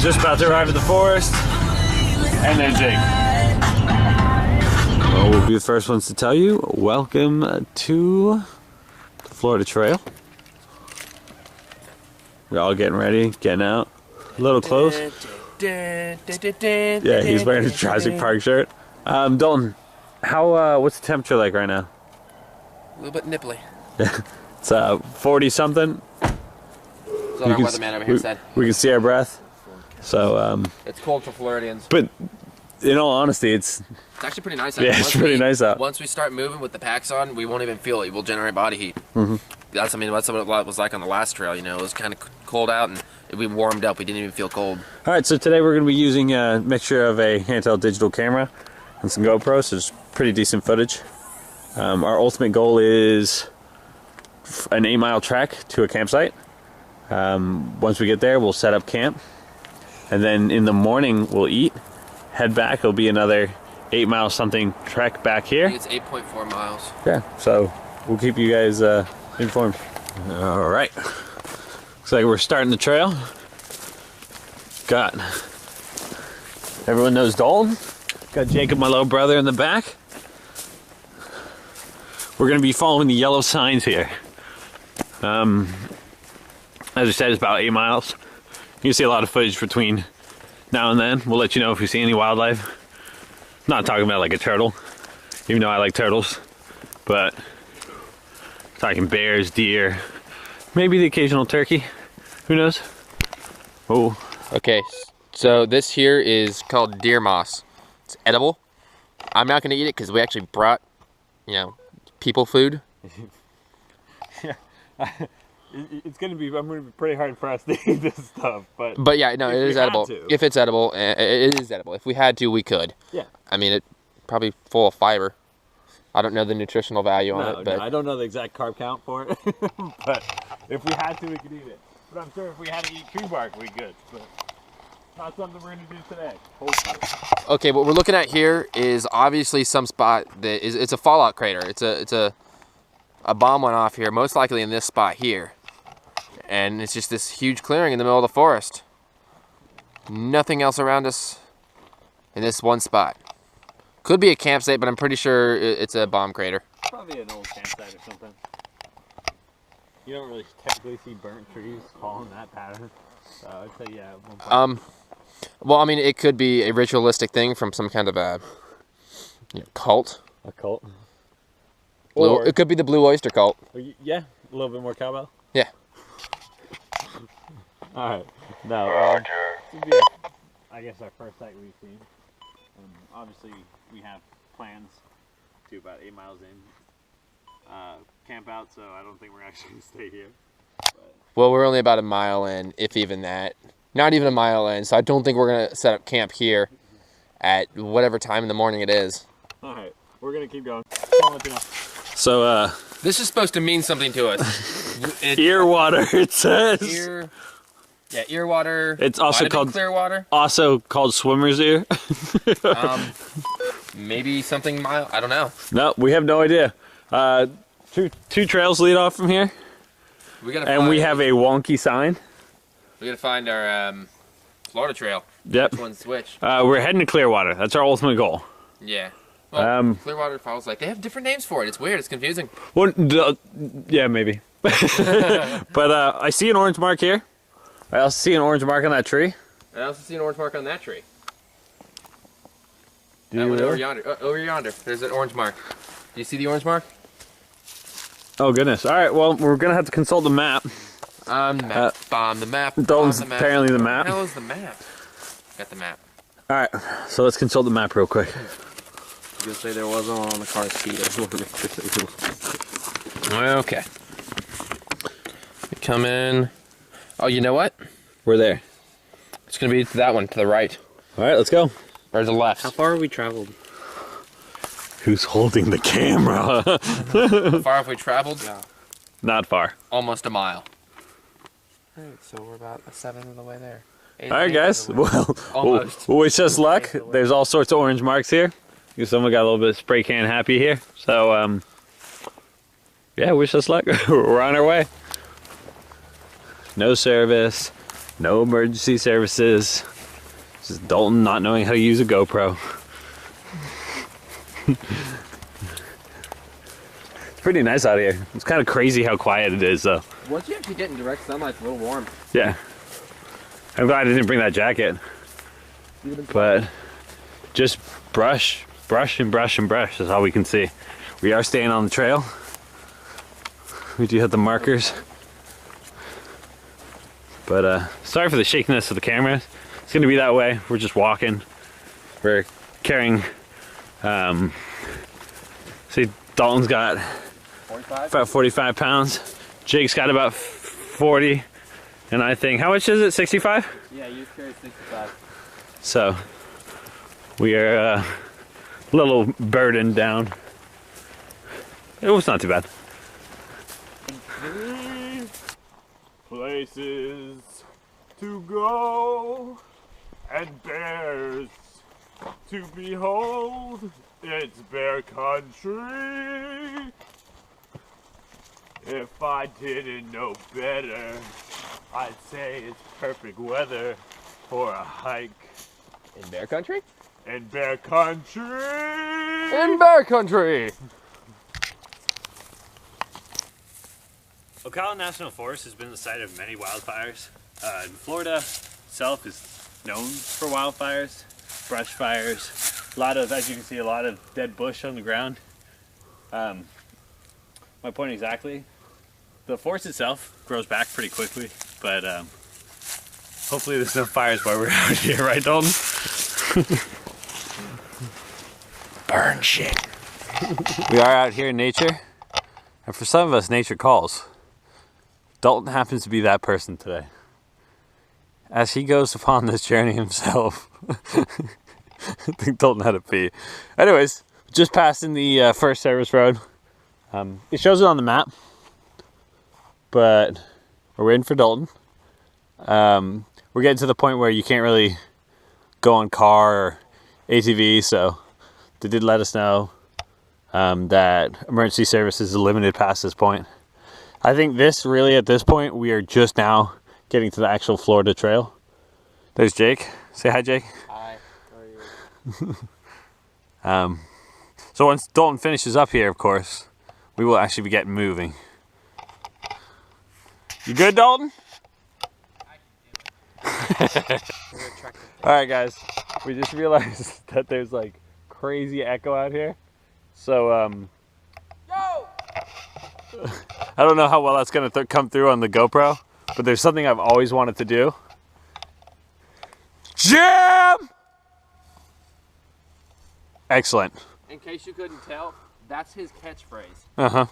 Just about to arrive at the forest, and there's Jake. Well, we'll be the first ones to tell you, welcome to the Florida Trail. We're all getting ready, getting out. A little close. Yeah, he's wearing his Jurassic Park shirt. Dalton, what's the temperature like right now? A little bit nipply. It's 40 something. That's what our weatherman over here said. We can see our breath. So it's cold for Floridians. But in all honesty, it's actually pretty nice out. Yeah, it's pretty nice out. Once we start moving with the packs on, we won't even feel it. We'll generate body heat. That's what it was like on the last trail. You know, it was kind of cold out and we warmed up. We didn't even feel cold. All right, so today we're going to be using a mixture of a handheld digital camera and some GoPros, so it's pretty decent footage. Our ultimate goal is an 8-mile trek to a campsite. Once we get there, we'll set up camp, and then in the morning we'll eat, head back. It'll be another 8-mile something trek back here. I think it's 8.4 miles. Yeah, so we'll keep you guys informed. All right, looks like we're starting the trail. Got everyone knows Dalton. Got Jacob, my little brother, in the back. We're gonna be following the yellow signs here. As I said, it's about 8 miles. You can see a lot of footage between now and then. We'll let you know if we see any wildlife. Not talking about like a turtle, even though I like turtles, but talking bears, deer, maybe the occasional turkey. Who knows? Oh. Okay, so this here is called deer moss. It's edible. I'm not gonna eat it because we actually brought, people food. Yeah. It's gonna be. I'm gonna be pretty hard pressed to eat this stuff, but yeah, no, it is edible. If it's edible, it is edible. If we had to, we could. Yeah. I mean, it's probably full of fiber. I don't know the nutritional value on it, but I don't know the exact carb count for it. But if we had to, we could eat it. But I'm sure if we had to eat tree bark, we could. But not something we're gonna do today. Hopefully. Okay, what we're looking at here is obviously some spot that is. It's a fallout crater. It's a bomb went off here, most likely in this spot here. And it's just this huge clearing in the middle of the forest. Nothing else around us in this one spot. Could be a campsite, but I'm pretty sure it's a bomb crater. Probably an old campsite or something. You don't really typically see burnt trees following that pattern. So I'd say yeah. Well, I mean, it could be a ritualistic thing from some kind of a cult. A cult. It could be the Blue Oyster Cult. Yeah, a little bit more cowbell. Yeah. All right. No. This would be, I guess, our first site we've seen. Obviously, we have plans to about 8 miles in camp out, so I don't think we're actually going to stay here. But. Well, we're only about a mile in, if even that. Not even a mile in, so I don't think we're going to set up camp here at whatever time in the morning it is. All right. We're going to keep going. I'll let you know. So, this is supposed to mean something to us. Ear water, it says. Ear water. It's also called clear water. Also called swimmer's ear. Maybe something mild. I don't know. No, we have no idea. Two trails lead off from here. We have a wonky sign. We gotta find our Florida trail. Yep. Which one's which? We're heading to Clearwater. That's our ultimate goal. Yeah. Well, Clearwater follows they have different names for it. It's weird. It's confusing. Well, yeah, maybe. But I see an orange mark here. I also see an orange mark on that tree. I also see an orange mark on that tree. Over yonder. Over yonder. There's an orange mark. Do you see the orange mark? Oh goodness. All right. Well, we're gonna have to consult the map. The map. Dalton's apparently the map. What the hell is the map? Got the map. All right. So let's consult the map real quick. I was gonna say there wasn't one on the car seat. Okay. We come in. Oh, you know what? We're there. It's gonna be that one to the right. All right, let's go. Or the left. How far have we traveled? Who's holding the camera? How far have we traveled? Yeah. Not far. Almost a mile. Alright, so we're about a seventh of the way there. Alright guys, well, almost. Wish us luck. There's all sorts of orange marks here. Someone got a little bit of spray can happy here. So, yeah, wish us luck. We're on our way. No service, no emergency services. This is Dalton not knowing how to use a GoPro. It's pretty nice out here. It's kind of crazy how quiet it is though. Once you actually get in direct sunlight, it's a little warm. Yeah. I'm glad I didn't bring that jacket. But just brush and brush and brush is all we can see. We are staying on the trail. We do have the markers. But sorry for the shakiness of the camera. It's gonna be that way. We're just walking. We're carrying, see, Dalton's got 45? about 45 pounds. Jake's got about 40. And I think, how much is it, 65? Yeah, you carry 65. So, we are a little burdened down. It was not too bad. Places to go and bears to behold. It's bear country. If I didn't know better, I'd say it's perfect weather for a hike. In bear country? In bear country! In bear country! Ocala National Forest has been the site of many wildfires. Florida itself is known for wildfires, brush fires, a lot of, as you can see, a lot of dead bush on the ground. My point exactly, the forest itself grows back pretty quickly, but hopefully there's no fires while we're out here, right, Dalton? Burn shit. We are out here in nature, and for some of us, nature calls. Dalton happens to be that person today. As he goes upon this journey himself, I think Dalton had to pee. Anyways, just passing the first service road. It shows it on the map, but we're waiting for Dalton. We're getting to the point where you can't really go on car or ATV, so they did let us know that emergency services is limited past this point. I think this really, at this point, we are just now getting to the actual Florida trail. There's Jake. Say hi, Jake. Hi. How are you? So once Dalton finishes up here, of course, we will actually be getting moving. You good, Dalton? Alright guys, we just realized that there's like crazy echo out here. So I don't know how well that's gonna come through on the GoPro, but there's something I've always wanted to do. Jam! Excellent. In case you couldn't tell, that's his catchphrase. Uh-huh.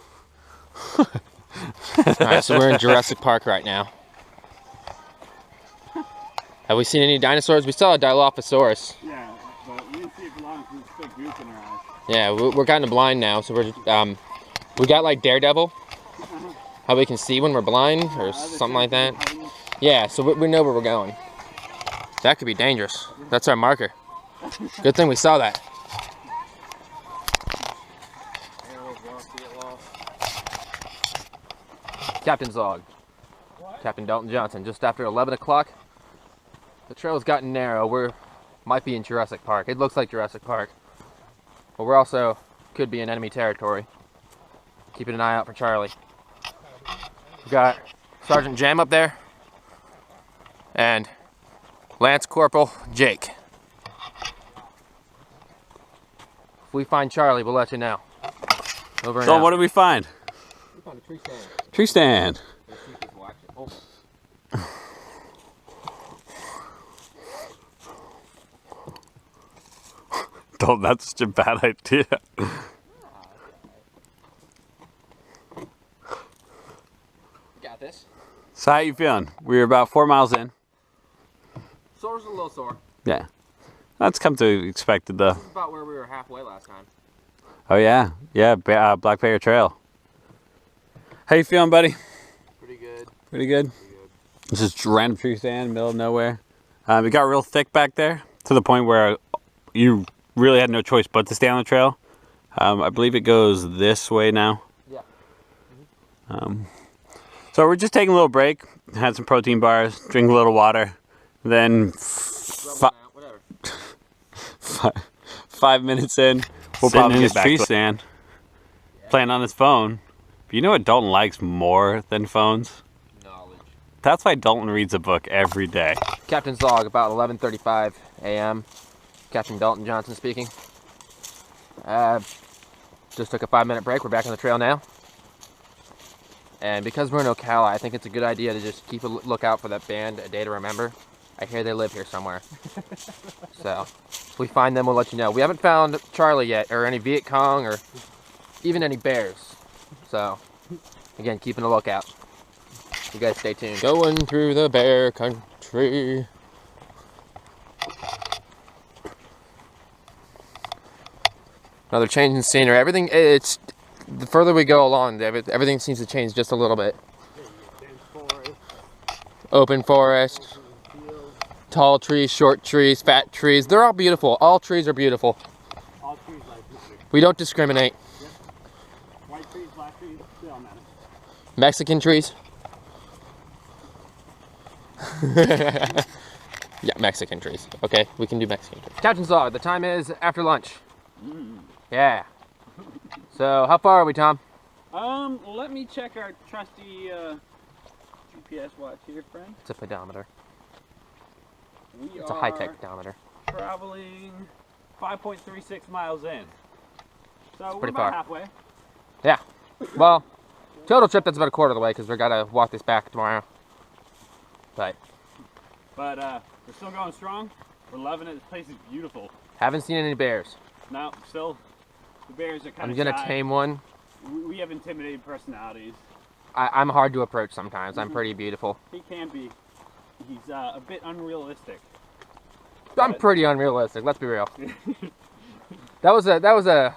Alright, so we're in Jurassic Park right now. Have we seen any dinosaurs? We saw a Dilophosaurus. Yeah, but we didn't see it for long because it's still goose in our eyes. Yeah, we're kind of blind now, so we're we got like Daredevil, how we can see when we're blind or something like that. Yeah, so we know where we're going. That could be dangerous. That's our marker. Good thing we saw that. Captain's log. Captain Dalton Johnson. Just after 11 o'clock, the trail's gotten narrow. We might be in Jurassic Park. It looks like Jurassic Park. But we're also could be in enemy territory. Keeping an eye out for Charlie. We've got Sergeant Jam up there. And Lance Corporal Jake. If we find Charlie, we'll let you know. Over and So out. what did we find? We found a tree stand. Tree stand. Let's see if we can watch it. Oh. Dalton, that's such a bad idea. Got this. So how you feeling? We're about 4 miles in. Sore's a little sore. Yeah. That's come to expected though. This is about where we were halfway last time. Oh yeah. Yeah, Black Bear Trail. How you feeling, buddy? Pretty good. Pretty good? This is random tree stand, middle of nowhere. It got real thick back there to the point where you really had no choice but to stay on the trail. I believe it goes this way now. Yeah. So we're just taking a little break, had some protein bars, drink a little water, then Whatever. 5 minutes in, we'll probably get back to stand, playing on his phone. But you know what Dalton likes more than phones? Knowledge. That's why Dalton reads a book every day. Captain's log, about 11:35 a.m. Captain Dalton Johnson speaking. Just took a 5-minute break. We're back on the trail now. And because we're in Ocala, I think it's a good idea to just keep a lookout for that band, A Day to Remember. I hear they live here somewhere. So, if we find them, we'll let you know. We haven't found Charlie yet, or any Viet Cong, or even any bears. So, again, keeping a lookout. You guys stay tuned. Going through the bear country. Another change in scenery. Everything, it's, the further we go along, everything seems to change just a little bit. Open forest. Tall trees, short trees, fat trees. They're all beautiful. All trees are beautiful. All trees like music. We don't discriminate. Yep. White trees, black trees, they all matter. Mexican trees. Yeah, Mexican trees. Okay, we can do Mexican trees. Captain's log. The time is after lunch. Yeah. So, how far are we, Tom? Let me check our trusty GPS watch here, friend. It's a pedometer. We It's a high-tech pedometer. Traveling 5.36 miles in. So we're pretty about far. halfway. Yeah. Well, total trip, that's about a quarter of the way because we're gotta walk this back tomorrow. But But we're still going strong. We're loving it. This place is beautiful. haven't seen any bears. No, still, the bears are kind I'm of gonna shy. tame one. We have intimidating personalities. I'm hard to approach sometimes. I'm pretty beautiful. He can be. He's a bit unrealistic. I'm pretty unrealistic. Let's be real. That was a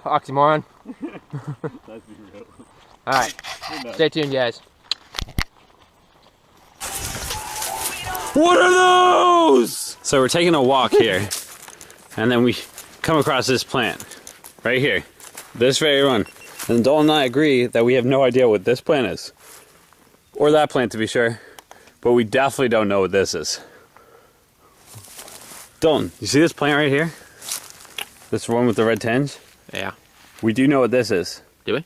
oxymoron. Let's be real. All right, stay tuned, guys. What are those? So we're taking a walk here, and then we come across this plant right here, this very one. And Dalton and I agree that we have no idea what this plant is, or that plant to be sure, but we definitely don't know what this is. Dalton, you see this plant right here? This one with the red tinge? Yeah. We do know what this is. Do we?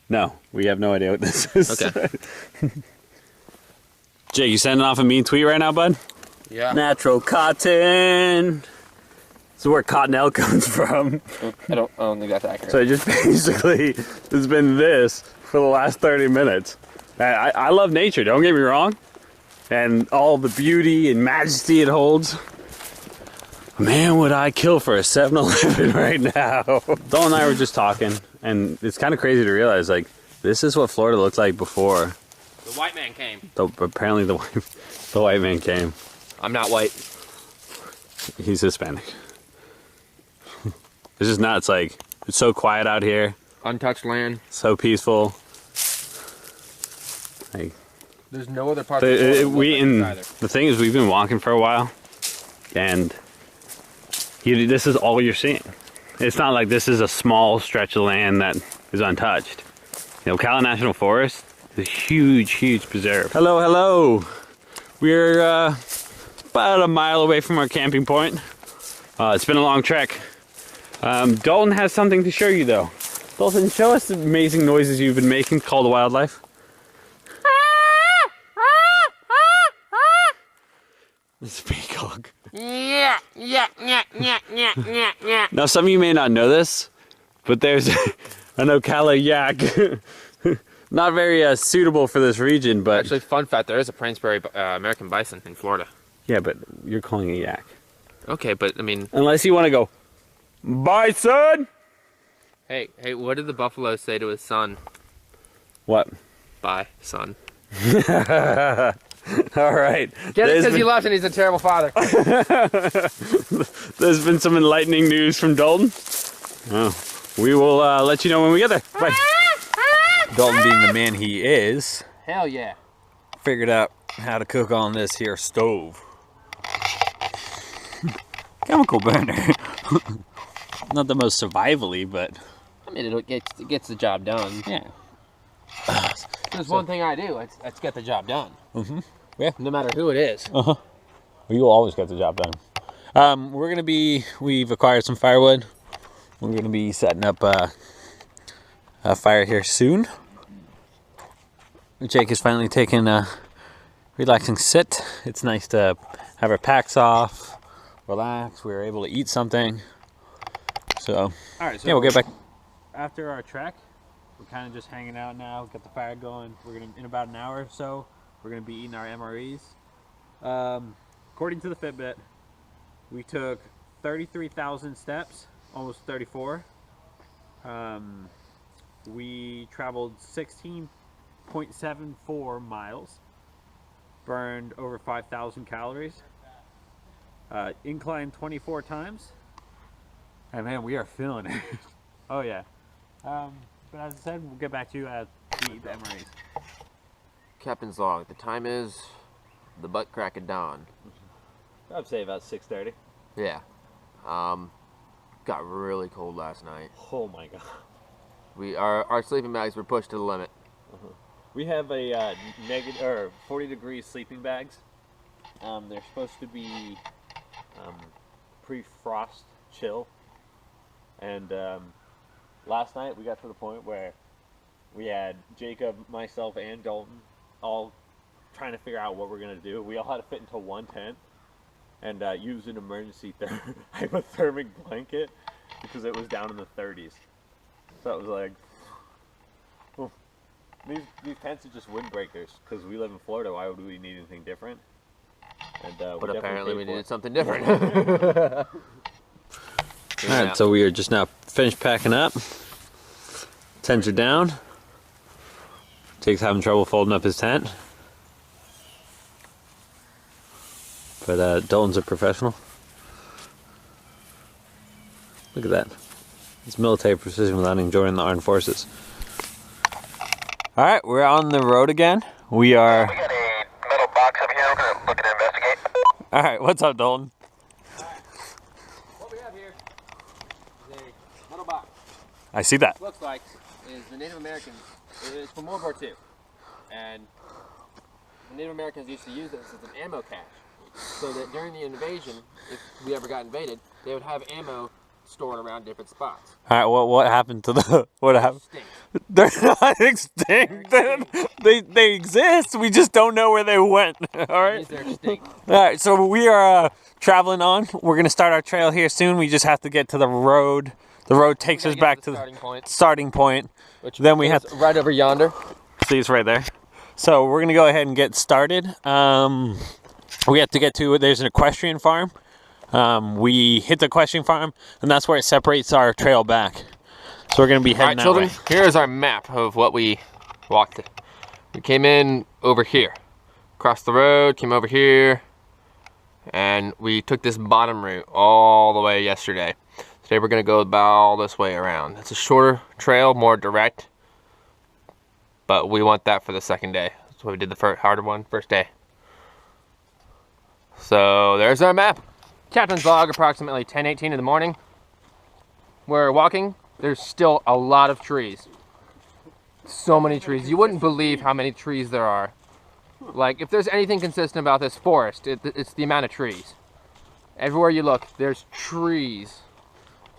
No, we have no idea what this is. Okay. Jake, you sending off a mean tweet right now, bud? Yeah. Natural cotton. This is where cottonelle comes from. I don't think that's accurate. So it just basically has been this for the last 30 minutes. I love nature, don't get me wrong. And all the beauty and majesty it holds. Man, would I kill for a 7-Eleven right now. Dawn and I were just talking, and it's kind of crazy to realize, like, this is what Florida looked like before. The white man came. Apparently the white man came. I'm not white. He's Hispanic. It's just nuts, like, it's so quiet out here. Untouched land. So peaceful. Like, There's no other part of the world that looks like this either. the thing is, we've been walking for a while, and this is all you're seeing. It's not like this is a small stretch of land that is untouched. You know, Ocala National Forest is a huge, huge preserve. Hello, hello. We're about a mile away from our camping point. It's been a long trek. Dalton has something to show you, though. Dalton, show us the amazing noises you've been making to call the wildlife. This is a peacock. Yeah. Now, some of you may not know this, but there's an Ocala yak. Not very suitable for this region, but... Actually, fun fact, there is a Princeberry American bison in Florida. Yeah, but you're calling it a yak. Okay, but, I mean... Unless you want to go, bison! Hey, what did the buffalo say to his son? What? Bye, son. All right. Get it because he loves and he's a terrible father. There's been some enlightening news from Dalton. Oh, we will let you know when we get there. Bye. Dalton, being the man he is, Hell yeah. figured out how to cook on this here stove. Chemical burner. Not the most survivally, but... I mean, it gets the job done. Yeah. There's one thing I do, it's get the job done. Mm-hmm. Yeah. No matter who it is. Uh-huh. Well, you'll always get the job done. We've acquired some firewood. We're gonna be setting up a fire here soon. Jake is finally taking a relaxing sit. It's nice to have our packs off, relax. We were able to eat something. So, all right, so yeah, we'll get back. After our trek, we're kind of just hanging out now. Got the fire going. We're gonna, in about an hour or so, we're gonna be eating our MREs. According to the Fitbit, we took 33,000 steps, almost 34. We traveled 16.74 miles, burned over 5,000 calories, inclined 24 times, and man, we are feeling it. Oh yeah. But as I said, we'll get back to you at the MREs. Captain's log. The time is the butt crack of dawn. I'd say about 6:30. Yeah. Got really cold last night. Oh my god. Our sleeping bags were pushed to the limit. We have a negative or 40-degree sleeping bags. They're supposed to be pre-frost chill, and last night we got to the point where we had Jacob, myself, and Dalton all trying to figure out what we're gonna do. We all had to fit into one tent and use an emergency hypothermic blanket because it was down in the 30s. So it was like, well, these tents are just windbreakers because we live in Florida. Why would we need anything different? And, but apparently we needed something different. Alright, so we are just now finished packing up. Tents are down. Jake's having trouble folding up his tent. But Dalton's a professional. Look at that. It's military precision without enjoying the armed forces. Alright, we're on the road again. We are... We got a metal box over here. We're going to look at investigate. Alright, what's up, Dalton? What we have here is a metal box. I see that. Looks like is the Native Americans. It is from World War II, and the Native Americans used to use this as an ammo cache, so that during the invasion, if we ever got invaded, they would have ammo stored around different spots. Alright, what happened to the... What happened? Extinct. They're not extinct. They exist. We just don't know where they went. Alright? They're extinct. Alright, so we are traveling on. We're going to start our trail here soon. We just have to get to the road. The road takes us back to the starting point. Which then we have right over yonder. See, it's right there. So we're going to go ahead and get started. We have to get to... There's an equestrian farm. We hit the equestrian farm, and that's where it separates our trail back. So we're going to be heading that way. Here's our map of what we walked. We came in over here, crossed the road, came over here, and we took this bottom route all the way yesterday. Today we're going to go about all this way around. It's a shorter trail, more direct, but we want that for the second day. That's why we did the harder one first day. So there's our map. Captain's log, approximately 10:18 in the morning. We're walking. There's still a lot of trees. So many trees. You wouldn't believe how many trees there are. Like, if there's anything consistent about this forest, it's the amount of trees. Everywhere you look, there's trees.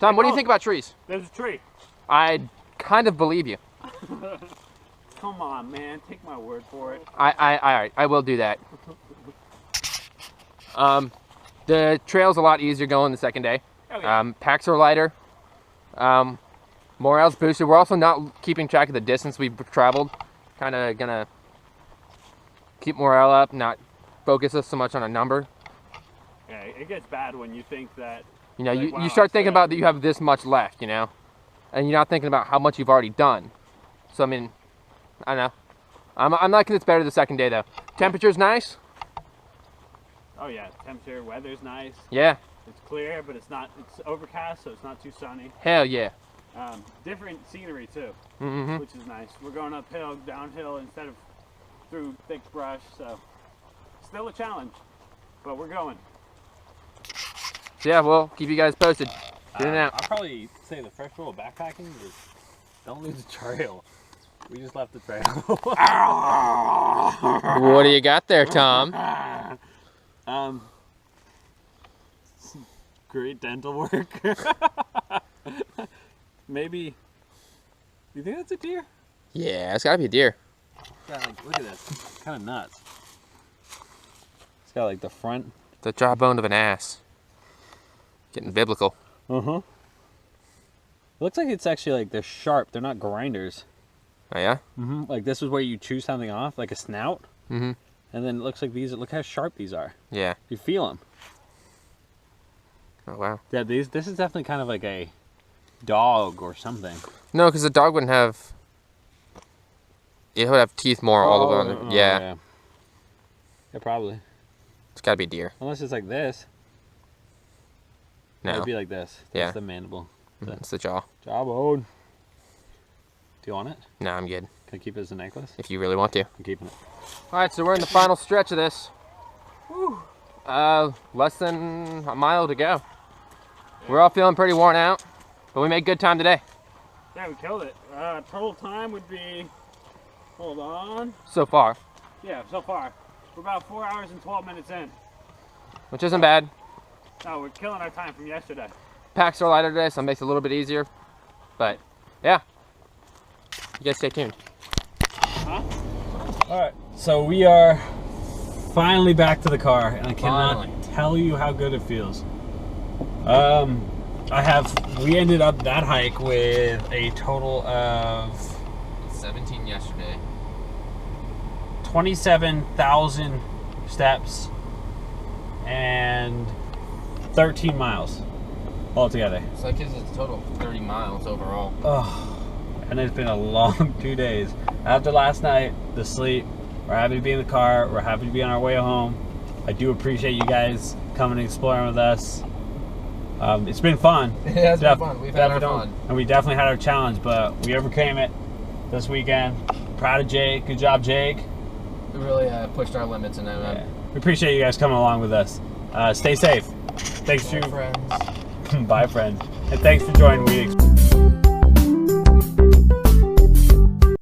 Tom, what do you think about trees? There's a tree. I kind of believe you. Come on, man. Take my word for it. I will do that. The trail's a lot easier going the second day. Oh, yeah. Packs are lighter. Morale's boosted. We're also not keeping track of the distance we've traveled. Kind of gonna keep morale up, not focus us so much on a number. Yeah, it gets bad when you think that... You know, like, you start thinking about that you have this much left, you know? And you're not thinking about how much you've already done. So, I mean, I don't know. I'm liking it's better the second day, though. Temperature's nice. Oh yeah, temperature, weather's nice. Yeah. It's clear, but it's overcast, so it's not too sunny. Hell yeah. Different scenery too, Mm-hmm. which is nice. We're going uphill, downhill instead of through thick brush, so still a challenge, but we're going. So yeah, we'll keep you guys posted. Get in and out. I'll probably say the first rule of backpacking is don't lose the trail. We just left the trail. What do you got there, Tom? great dental work. Maybe. You think that's a deer? Yeah, it's gotta be a deer. Yeah, like, look at this. Kind of nuts. It's got like the front. The jawbone of an ass. Getting biblical. Uh-huh. It looks like it's actually like they're sharp. They're not grinders. Oh yeah? Mm-hmm. Like this is where you chew something off, like a snout. Mm-hmm. And then it looks like these. Look how sharp these are. Yeah. You feel them. Oh wow. Yeah, these. This is definitely kind of like a dog or something. No, because the dog wouldn't have. It would have teeth more all the way on the. Yeah. Yeah, probably. It's gotta be deer. Unless it's like this. No. It'd be like this. That's Yeah. the mandible. It's the jaw. Jawbone. Do you want it? No, I'm good. Can I keep it as a necklace? If you really want to. I'm keeping it. Alright, so we're in the final stretch of this. Whew. Less than a mile to go. We're all feeling pretty worn out, but we made good time today. Yeah, we killed it. Total time would be, hold on. So far. Yeah, so far. We're about 4 hours and 12 minutes in. Which isn't bad. No, we're killing our time from yesterday. Packs are lighter today, so it makes it a little bit easier. But, yeah. You guys stay tuned. Huh? Alright, so we are finally back to the car, and I cannot tell you how good it feels. We ended up that hike with a total of 17 yesterday. 27,000 steps and 13 miles altogether. So that gives us a total of 30 miles overall. Oh, and it's been a long 2 days. After last night, the sleep, we're happy to be in the car. We're happy to be on our way home. I do appreciate you guys coming and exploring with us. It's been fun. Yeah, it's been fun. We've had our fun. And we definitely had our challenge, but we overcame it this weekend. Proud of Jake. Good job, Jake. We really pushed our limits, and we appreciate you guys coming along with us. Stay safe. Thanks friends. Bye, friends. And thanks for joining We Explore.